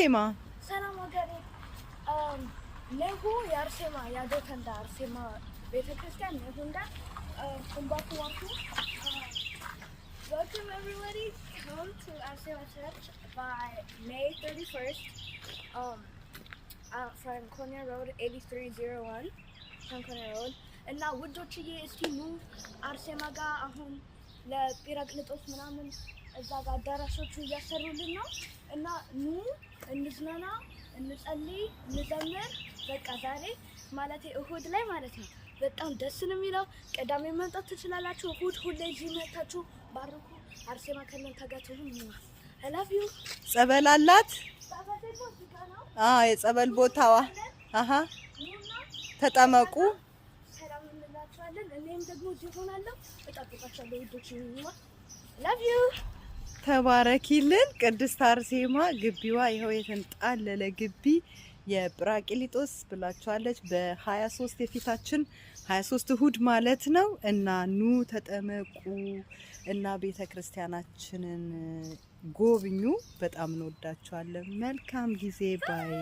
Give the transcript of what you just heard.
አርሴማ ሰላም ወገኔ ለሁ የአርሴማ ያዶተንዳ አርሴማ ቤተክርስቲያን ነሁንዳ ኩምባቱ ዋኩ Welcome everybody, come to Arsema Church by May 31st from Konya Road 8301 from Konya Road እና ውዶችዬ እስቲ ኑ አርሴማ ጋር አሁን ለጲራቅሊጦስ ምናምን እዛ ጋር አዳራሾቹ እያሰሩልን ነው እና ኑ እንዝናና እንጸልይ እንዘምር በቃ ዛሬ ማለት እሁድ ላይ ማለት ነው በጣም ደስ ነው የሚለው ቀዳሜ መምጣት ትችላላችሁ እሁድ ሁሌ እዚህ መታችሁ ባርኩ አርሴማ ከእናንተ ጋር ትሁን I love you ጸበል አላት የጸበል ቦታዋ ተጠመቁ ሰላም እንላችኋለን እኔም ደግሞ እዚህ ሆናለሁ እጠብቃችኋለሁ ውዶች love you ተባረኪልን ቅድስት አርሴማ ግቢዋ ይኸው የተንጣለለ ግቢ የጵራቅሊጦስ ብላችኋለች በ23 የፊታችን 23 እሁድ ማለት ነው እና ኑ ተጠመቁ እና ቤተክርስቲያናችንን ጎብኙ በጣም እንወዳችኋለን መልካም ጊዜ ባይ